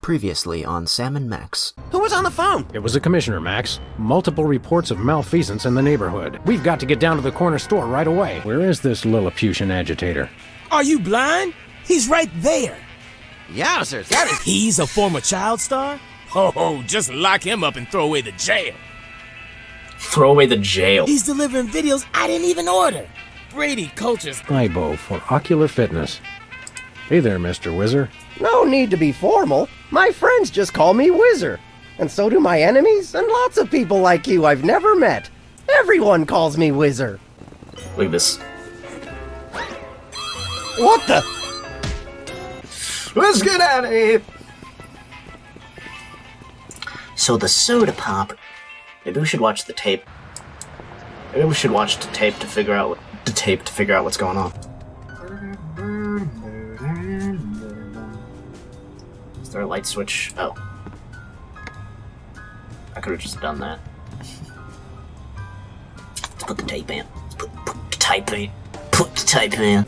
Previously on Sam and Max. Who was on the phone? It was a commissioner, Max. Multiple reports of malfeasance in the neighborhood. We've got to get down to the corner store right away. Where is this Lilliputian agitator? Are you blind? He's right there. Yowzers, that is... He's a former child star? Oh, just lock him up and throw away the jail. Throw away the jail. He's delivering videos I didn't even order. Brady Culture's... IBO for Ocular Fitness. Hey there, Mr. Whizzer. No need to be formal. My friends just call me Whizzer. And so do my enemies, and lots of people like you I've never met. Everyone calls me Whizzer. Look at this. What the? Let's get out of here. So the soda pop. Maybe we should watch the tape. Maybe we should watch the tape to figure out what's going on. Is there a light switch? Oh. I could have just done that. Let's put the tape in. Let's put the tape in. Put the tape in.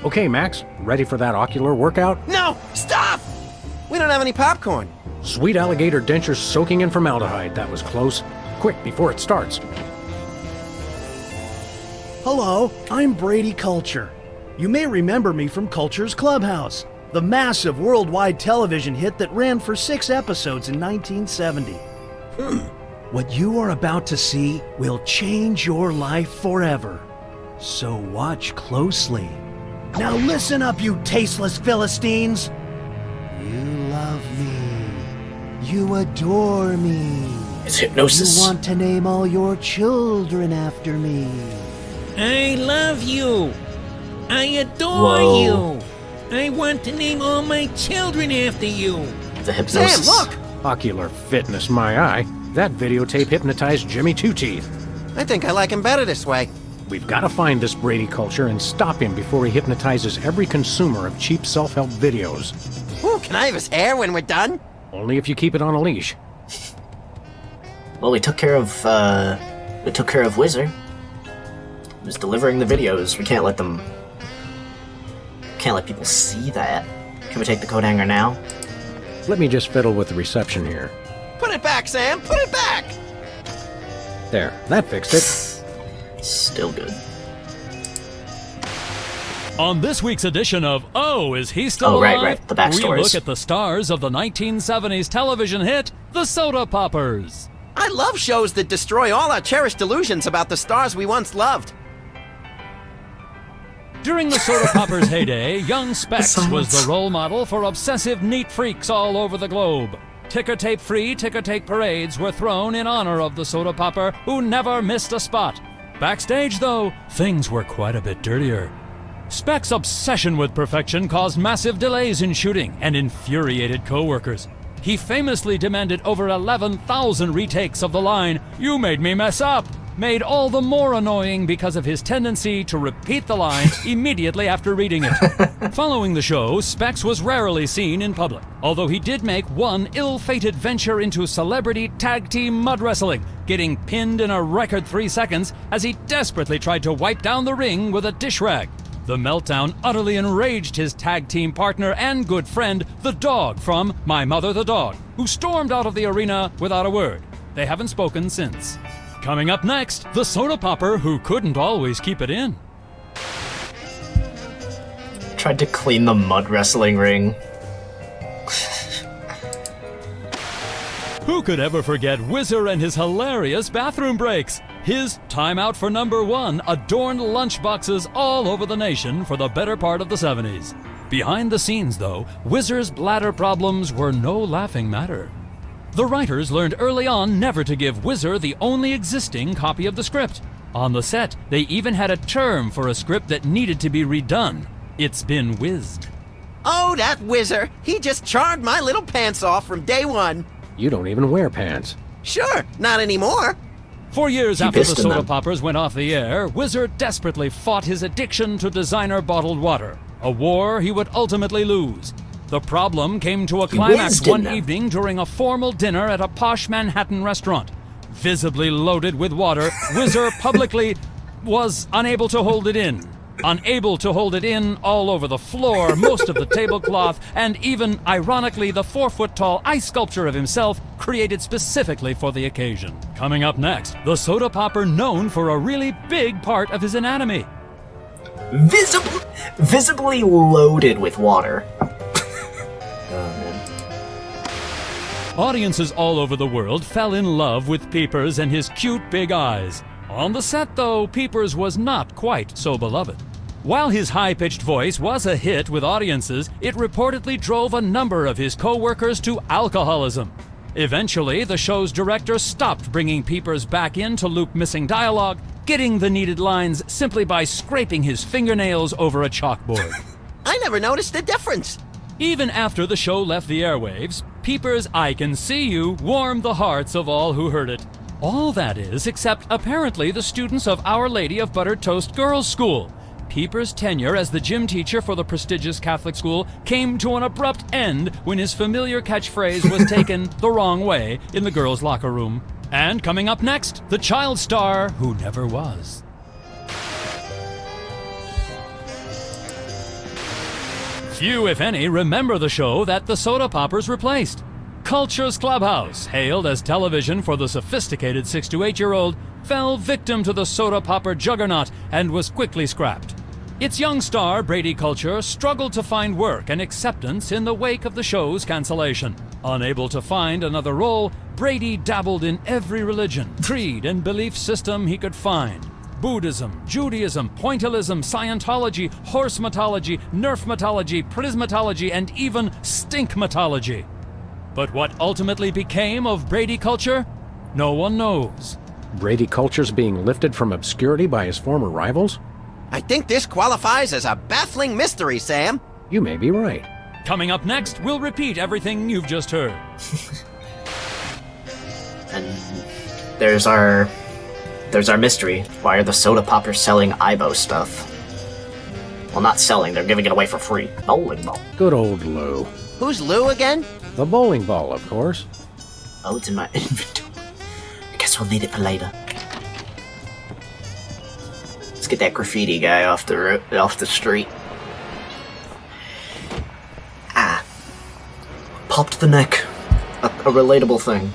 Okay, Max, ready for that ocular workout? No! Stop! We don't have any popcorn. Sweet alligator dentures soaking in formaldehyde. That was close. Quick, before it starts. Hello, I'm Brady Culture. You may remember me from Culture's Clubhouse, the massive worldwide television hit that ran for 6 episodes in 1970. What you are about to see will change your life forever. So watch closely. Now listen up, you tasteless Philistines! You love me. You adore me. It's hypnosis. You want to name all your children after me. I love you. I adore you. I want to name all my children after you. The hypnosis. Sam, look! Ocular Fitness, my eye. That videotape hypnotized Jimmy Two Teeth. I think I like him better this way. We've got to find this Brady Culture and stop him before he hypnotizes every consumer of cheap self-help videos. Ooh, can I have his hair when we're done? Only if you keep it on a leash. Well, we took care of Whizzer. He was delivering the videos. We can't let people see that. Can we take the coat hanger now? Let me just fiddle with the reception here. Put it back, Sam! Put it back! There, that fixed it. Still good. On this week's edition of Oh, Is He Still Alive? Right. The Backstories. We look at the stars of the 1970s television hit, The Soda Poppers. I love shows that destroy all our cherished illusions about the stars we once loved. During the Soda Poppers' heyday, young Specs was the role model for obsessive neat freaks all over the globe. Ticker-tape-free ticker-tape parades were thrown in honor of the Soda Popper, who never missed a spot. Backstage, though, things were quite a bit dirtier. Specs' obsession with perfection caused massive delays in shooting and infuriated co-workers. He famously demanded over 11,000 retakes of the line, "You made me mess up," made all the more annoying because of his tendency to repeat the line immediately after reading it. Following the show, Specs was rarely seen in public, although he did make one ill-fated venture into celebrity tag team mud wrestling, getting pinned in a record 3 seconds as he desperately tried to wipe down the ring with a dish rag. The meltdown utterly enraged his tag team partner and good friend, the Dog from My Mother the Dog, who stormed out of the arena without a word. They haven't spoken since. Coming up next, the Soda Popper who couldn't always keep it in. Tried to clean the mud wrestling ring. Who could ever forget Whizzer and his hilarious bathroom breaks? His time out for number 1 adorned lunchboxes all over the nation for the better part of the 70s. Behind the scenes, though, Whizzer's bladder problems were no laughing matter. The writers learned early on never to give Whizzer the only existing copy of the script. On the set, they even had a term for a script that needed to be redone. It's been whizzed. Oh, that Whizzer! He just charmed my little pants off from day one. You don't even wear pants. Sure, not anymore. 4 years He after the pissed in Soda them. Poppers went off the air, Whizzer desperately fought his addiction to designer bottled water, a war he would ultimately lose. The problem came to a climax whizzed in one them. evening during a formal dinner at a posh Manhattan restaurant. Visibly loaded with water, Whizzer publicly was unable to hold it in. Unable to hold it in, all over the floor, most of the tablecloth, and even, ironically, the 4-foot-tall ice sculpture of himself, created specifically for the occasion. Coming up next, the soda popper known for a really big part of his anatomy. Visibly loaded with water. Audiences all over the world fell in love with Peepers and his cute big eyes. On the set, though, Peepers was not quite so beloved. While his high-pitched voice was a hit with audiences, it reportedly drove a number of his co-workers to alcoholism. Eventually, the show's director stopped bringing Peepers back in to loop missing dialogue, getting the needed lines simply by scraping his fingernails over a chalkboard. I never noticed the difference. Even after the show left the airwaves, Peepers' "I Can See You" warmed the hearts of all who heard it. All that is, except apparently the students of Our Lady of Buttered Toast Girls' School. Peepers' tenure as the gym teacher for the prestigious Catholic school came to an abrupt end when his familiar catchphrase was taken the wrong way in the girls' locker room. And coming up next, the child star who never was. Few, if any, remember the show that the Soda Poppers replaced. Culture's Clubhouse, hailed as television for the sophisticated 6 to 8-year-old, fell victim to the soda popper juggernaut and was quickly scrapped. Its young star, Brady Culture, struggled to find work and acceptance in the wake of the show's cancellation. Unable to find another role, Brady dabbled in every religion, creed, and belief system he could find. Buddhism, Judaism, pointillism, Scientology, horsematology, nerfmatology, prismatology, and even stinkmatology. But what ultimately became of Brady Culture? No one knows. Brady Culture's being lifted from obscurity by his former rivals? I think this qualifies as a baffling mystery, Sam. You may be right. Coming up next, we'll repeat everything you've just heard. And there's our mystery. Why are the soda poppers selling Ibo stuff? Well, not selling, they're giving it away for free. Bowling ball. Good old Lou. Who's Lou again? The bowling ball, of course. Oh, it's in my inventory. I guess we'll need it for later. Let's get that graffiti guy off the street. Ah. Popped the neck. A relatable thing.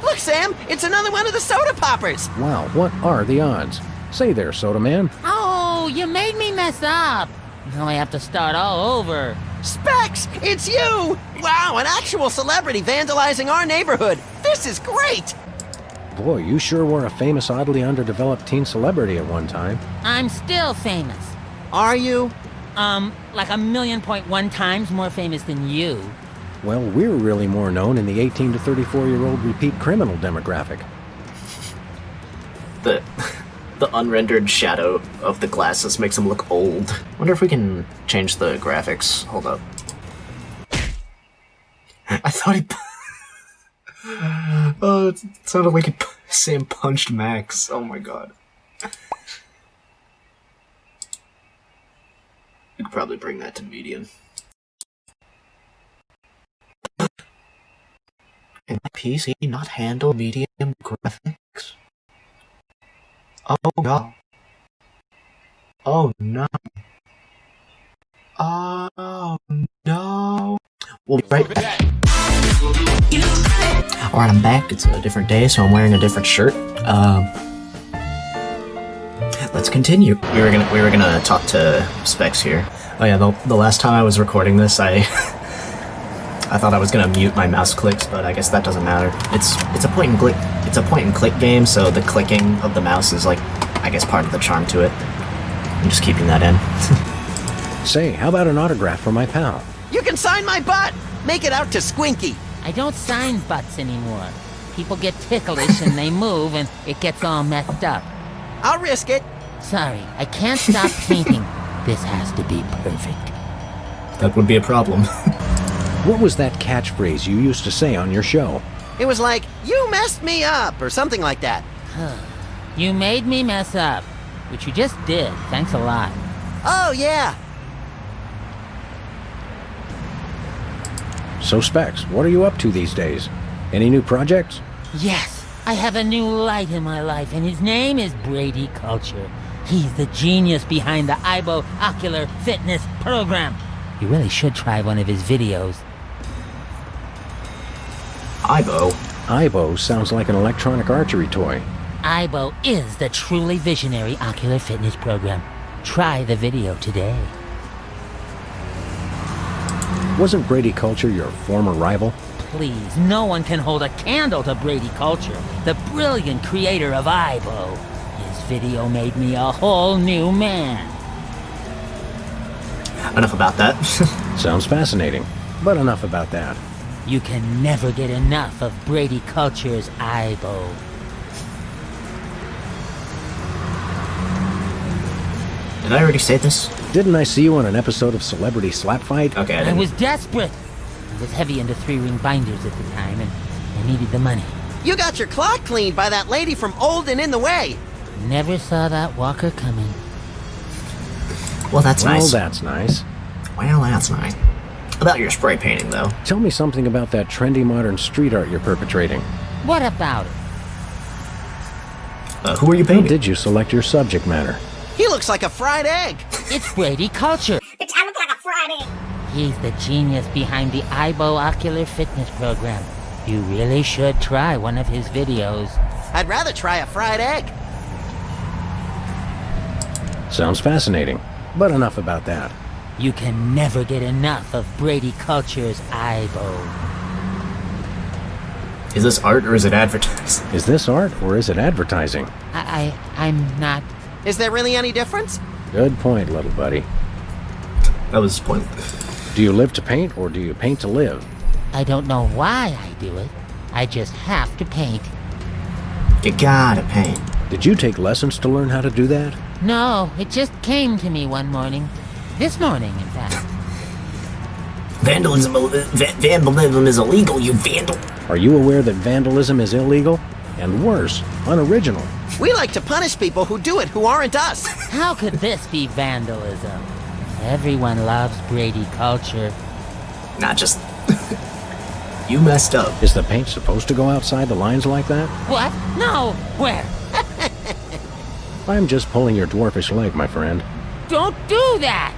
Look, Sam, it's another one of the soda poppers. Wow, what are the odds? Say there, Soda Man. Oh, you made me mess up. Now I have to start all over. Specs, it's you! Wow, an actual celebrity vandalizing our neighborhood. This is great! Boy, you sure were a famous, oddly underdeveloped teen celebrity at one time. I'm still famous. Are you? Like 1,000,000.1 times more famous than you. Well, we're really more known in the 18 to 34-year-old repeat criminal demographic. The unrendered shadow of the glasses makes him look old. Wonder if we can change the graphics. Hold up. I thought he... Oh, it sounded like Sam punched Max. Oh my god. You could probably bring that to medium. Can my PC not handle medium graphics? Oh no. Oh no. Oh no. We'll be right back. Alright, I'm back. It's a different day, so I'm wearing a different shirt. Let's continue. We were gonna talk to Specs here. Oh yeah, the last time I was recording this, I thought I was gonna mute my mouse clicks, but I guess that doesn't matter. It's a point and click. It's a point and click game, so the clicking of the mouse is like, I guess, part of the charm to it. I'm just keeping that in. Say, how about an autograph for my pal? You can sign my butt! Make it out to Squinky! I don't sign butts anymore. People get ticklish and they move and it gets all messed up. I'll risk it. Sorry, I can't stop painting. This has to be perfect. That would be a problem. What was that catchphrase you used to say on your show? It was like, you messed me up, or something like that. You made me mess up, which you just did. Thanks a lot. Oh, yeah. So, Specs, what are you up to these days? Any new projects? Yes, I have a new light in my life, and his name is Brady Culture. He's the genius behind the Ibo Ocular Fitness Program. You really should try one of his videos. Ibo? Ibo sounds like an electronic archery toy. Ibo is the truly visionary ocular fitness program. Try the video today. Wasn't Brady Culture your former rival? Please, no one can hold a candle to Brady Culture, the brilliant creator of Ibo. His video made me a whole new man. Enough about that. Sounds fascinating, but enough about that. You can never get enough of Brady Culture's Ibo. Did I already say this? Didn't I see you on an episode of Celebrity Slap Fight? Okay, I I didn't. was desperate. I was heavy into 3-ring binders at the time, and I needed the money. You got your clock cleaned by that lady from Old and in the Way. Never saw that walker coming. Well, that's Well, nice. that's nice. Well, that's nice. About your spray painting, though. Tell me something about that trendy modern street art you're perpetrating. What about it? Who are you How painting? did you select your subject matter? He looks like a fried egg. It's Brady Culture. I look like a Friday. He's the genius behind the Ibo Ocular Fitness Program. You really should try one of his videos. I'd rather try a fried egg. Sounds fascinating, but enough about that. You can never get enough of Brady Culture's Ibo. Is this art or is it advertising? Is this art or is it advertising? I'm not... Is there really any difference? Good point, little buddy. That was pointless. Do you live to paint or do you paint to live? I don't know why I do it. I just have to paint. You gotta paint. Did you take lessons to learn how to do that? No, it just came to me one morning. This morning, in fact. Vandalism is illegal, you vandal. Are you aware that vandalism is illegal? And worse, unoriginal. We like to punish people who do it who aren't us. How could this be vandalism? Everyone loves Brady Culture. Not just... You messed up. Is the paint supposed to go outside the lines like that? What? No! Where? I'm just pulling your dwarfish leg, my friend. Don't do that!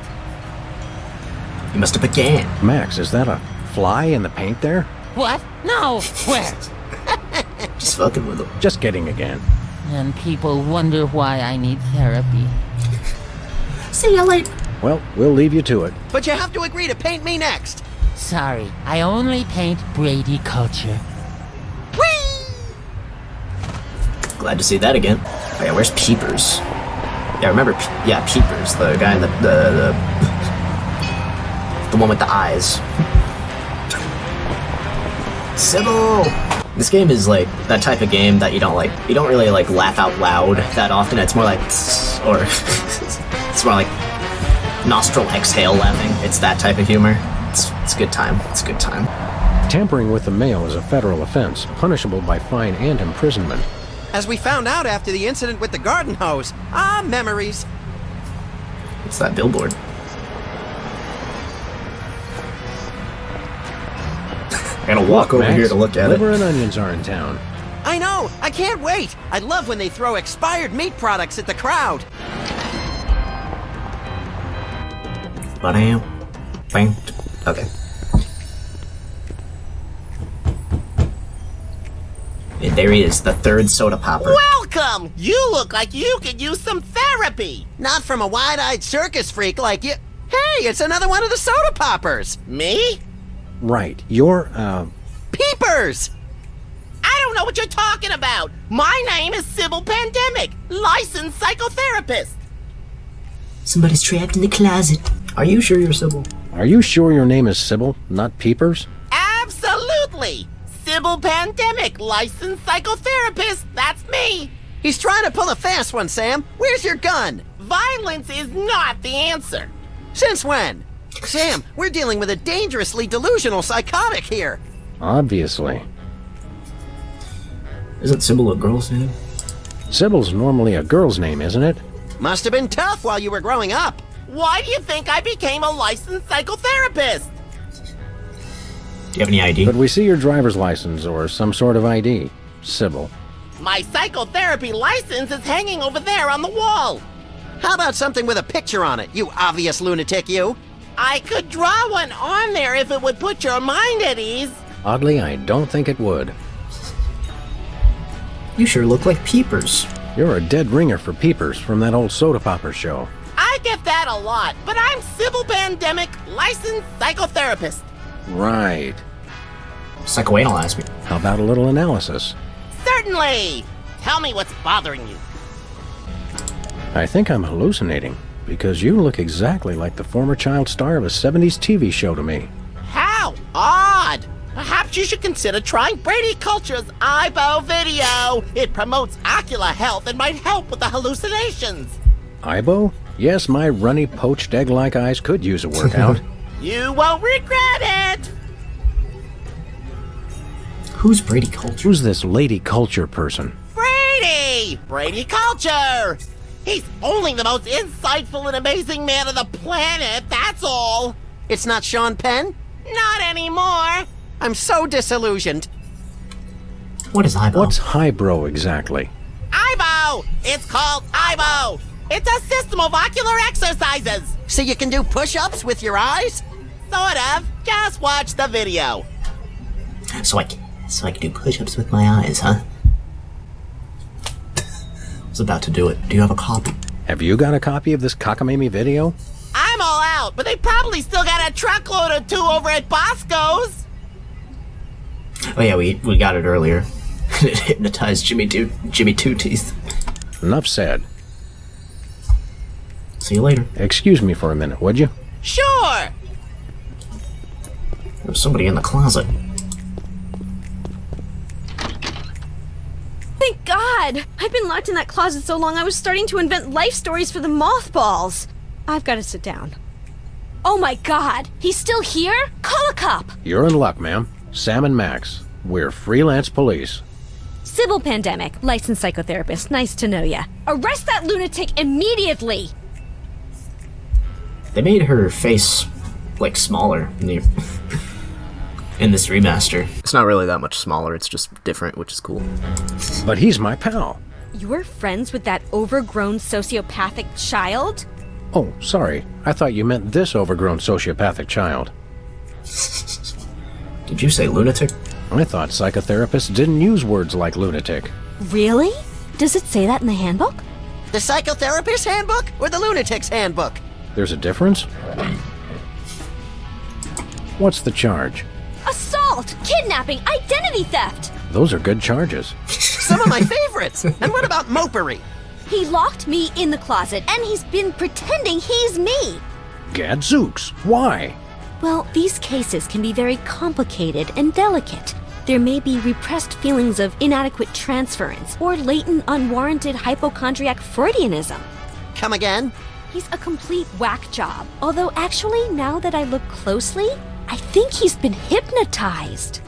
You must have began. Max, is that a fly in the paint there? What? No! Where? Just fucking with him. Just kidding again. And people wonder why I need therapy. See you later. Well, we'll leave you to it. But you have to agree to paint me next. Sorry, I only paint Brady Culture. Glad to see that again. Oh yeah, where's Peepers? Yeah, remember, Peepers, the guy in the one with the eyes. Sybil! This game is like that type of game that you don't really like laugh out loud that often. It's more like, or it's more like nostril exhale laughing. It's that type of humor. It's a good time. It's a good time. Tampering with the mail is a federal offense, punishable by fine and imprisonment. As we found out after the incident with the garden hose. Ah, memories. What's that billboard? I gotta walk over Max, here to look at liver it. and onions are in town. I know. I can't wait. I love when they throw expired meat products at the crowd. Bam. Bang. Okay. And there he is, the third soda popper. Welcome! You look like you could use some therapy. Not from a wide-eyed circus freak like you. Hey, it's another one of the soda poppers. Me? Right, you're, Peepers! I don't know what you're talking about. My name is Sybil Pandemic, licensed psychotherapist. Somebody's trapped in the closet. Are you sure you're Sybil? Are you sure your name is Sybil, not Peepers? Absolutely. Sybil Pandemic, licensed psychotherapist. That's me. He's trying to pull a fast one, Sam. Where's your gun? Violence is not the answer. Since when? Sam, we're dealing with a dangerously delusional psychotic here. Obviously. Isn't Sybil a girl's name? Sibyl's normally a girl's name, isn't it? Must have been tough while you were growing up. Why do you think I became a licensed psychotherapist? Do you have any ID? But we see your driver's license or some sort of ID. Sybil. My psychotherapy license is hanging over there on the wall. How about something with a picture on it, you obvious lunatic, you? I could draw one on there if it would put your mind at ease. Oddly, I don't think it would. You sure look like Peepers. You're a dead ringer for Peepers from that old soda popper show. I get that a lot, but I'm Sybil Pandemic, licensed psychotherapist. Right. Psychoanalyze me. How about a little analysis? Certainly! Tell me what's bothering you. I think I'm hallucinating, because you look exactly like the former child star of a 70s TV show to me. How odd! Perhaps you should consider trying Brady Culture's IBO video. It promotes ocular health and might help with the hallucinations. Ibo? Yes, my runny, poached egg-like eyes could use a workout. You won't regret it! Who's Brady Culture? Who's this Lady Culture person? Brady! Brady Culture! He's only the most insightful and amazing man on the planet, that's all! It's not Sean Penn? Not anymore! I'm so disillusioned. What is IBO? What's highbrow exactly? IBO! It's called IBO! It's a system of ocular exercises! So you can do push-ups with your eyes? Sort of. Just watch the video. So I can do push-ups with my eyes, huh? I was about to do it. Do you have a copy? Have you got a copy of this cockamamie video? I'm all out, but they probably still got a truckload or two over at Bosco's. Oh yeah, we got it earlier. It hypnotized Jimmy Two Teeth. Enough said. See you later. Excuse me for a minute, would you? Sure! There's somebody in the closet. Thank God! I've been locked in that closet so long I was starting to invent life stories for the mothballs. I've got to sit down. Oh my God! He's still here? Call a cop! You're in luck, ma'am. Sam and Max. We're freelance police. Sybil Pandemic, licensed psychotherapist. Nice to know ya. Arrest that lunatic immediately! They made her face, like, smaller in the in this remaster. It's not really that much smaller, it's just different, which is cool. But he's my pal. You're friends with that overgrown sociopathic child? Oh, sorry. I thought you meant this overgrown sociopathic child. Did you say lunatic? I thought psychotherapists didn't use words like lunatic. Really? Does it say that in the handbook? The psychotherapist's handbook or the lunatic's handbook? There's a difference? What's the charge? Assault! Kidnapping! Identity theft! Those are good charges. Some of my favorites! And what about mopery? He locked me in the closet, and he's been pretending he's me! Gadzooks! Why? Well, these cases can be very complicated and delicate. There may be repressed feelings of inadequate transference or latent unwarranted hypochondriac Freudianism. Come again? He's a complete whack job. Although actually, now that I look closely, I think he's been hypnotized.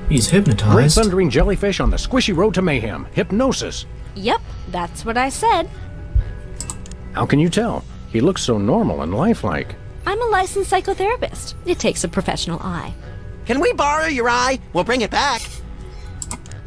He's Great hypnotized? thundering jellyfish on the squishy road to mayhem. Hypnosis. Yep, that's what I said. How can you tell? He looks so normal and lifelike. I'm a licensed psychotherapist. It takes a professional eye. Can we borrow your eye? We'll bring it back.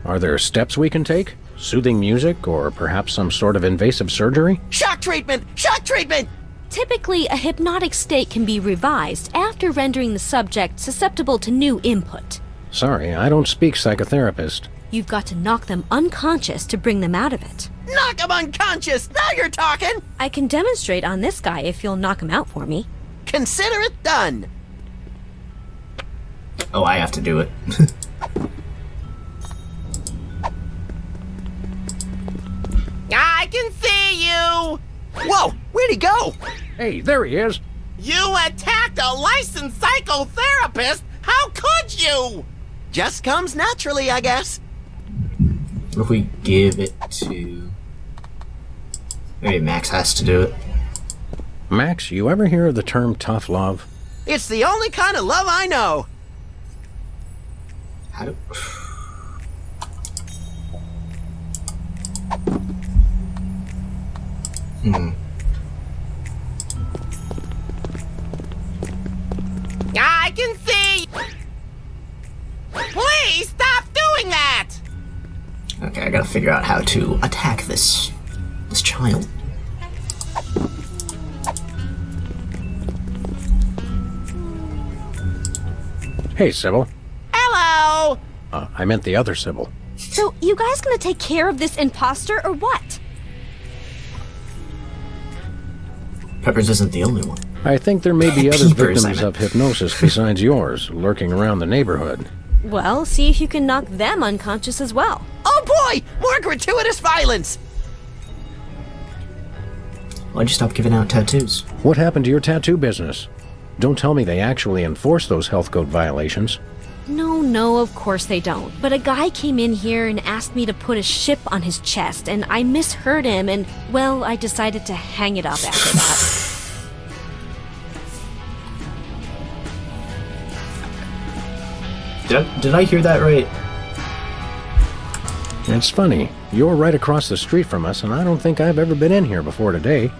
Are there steps we can take? Soothing music, or perhaps some sort of invasive surgery? Shock treatment! Shock treatment! Typically, a hypnotic state can be revised after rendering the subject susceptible to new input. Sorry, I don't speak psychotherapist. You've got to knock them unconscious to bring them out of it. Knock him unconscious! Now you're talking! I can demonstrate on this guy if you'll knock him out for me. Consider it done! Oh, I have to do it. I can see you! Whoa! Where'd he go? Hey, there he is. You attacked a licensed psychotherapist? How could you? Just comes naturally, I guess. What if we give it to... Maybe Max has to do it. Max, you ever hear of the term tough love? It's the only kind of love I know. How do... I can see. Please stop doing that. Okay, I gotta figure out how to attack this child. Hey, Sybil. Hello! I meant the other Sybil. So, you guys gonna take care of this imposter or what? Peppers isn't the only one. I think there may be other Peepers, victims of hypnosis besides yours lurking around the neighborhood. Well, see if you can knock them unconscious as well. Oh boy! More gratuitous violence! Why'd you stop giving out tattoos? What happened to your tattoo business? Don't tell me they actually enforce those health code violations. No, of course they don't. But a guy came in here and asked me to put a ship on his chest, and I misheard him, and, well, I decided to hang it up after that. Did I hear that right? It's funny. You're right across the street from us, and I don't think I've ever been in here before today.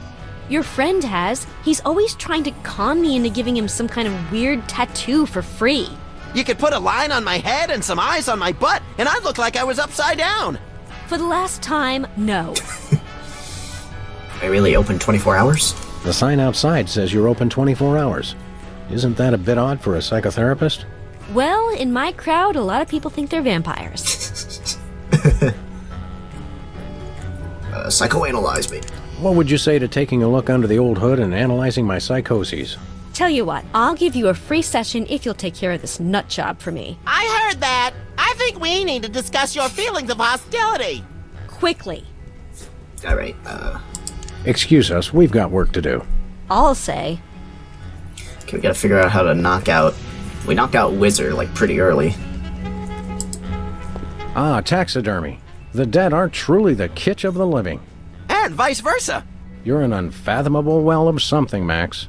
Your friend has. He's always trying to con me into giving him some kind of weird tattoo for free. You could put a line on my head and some eyes on my butt, and I'd look like I was upside down. For the last time, no. Are you really open 24 hours? The sign outside says you're open 24 hours. Isn't that a bit odd for a psychotherapist? Well, in my crowd, a lot of people think they're vampires. Psychoanalyze me. What would you say to taking a look under the old hood and analyzing my psychoses? Tell you what, I'll give you a free session if you'll take care of this nut job for me. I heard that. I think we need to discuss your feelings of hostility. Quickly. Alright, Excuse us, we've got work to do. I'll say. Okay, we gotta figure out how to knock out... We knocked out Wizard, like, pretty early. Ah, taxidermy. The dead are truly the kitsch of the living. And vice versa. You're an unfathomable well of something, Max.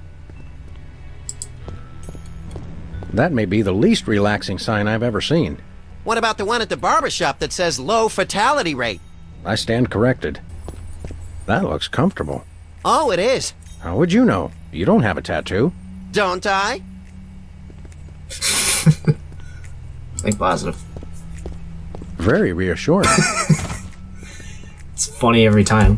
That may be the least relaxing sign I've ever seen. What about the one at the barbershop that says low fatality rate? I stand corrected. That looks comfortable. Oh, it is. How would you know? You don't have a tattoo. Don't I? Think positive. Very reassuring. It's funny every time.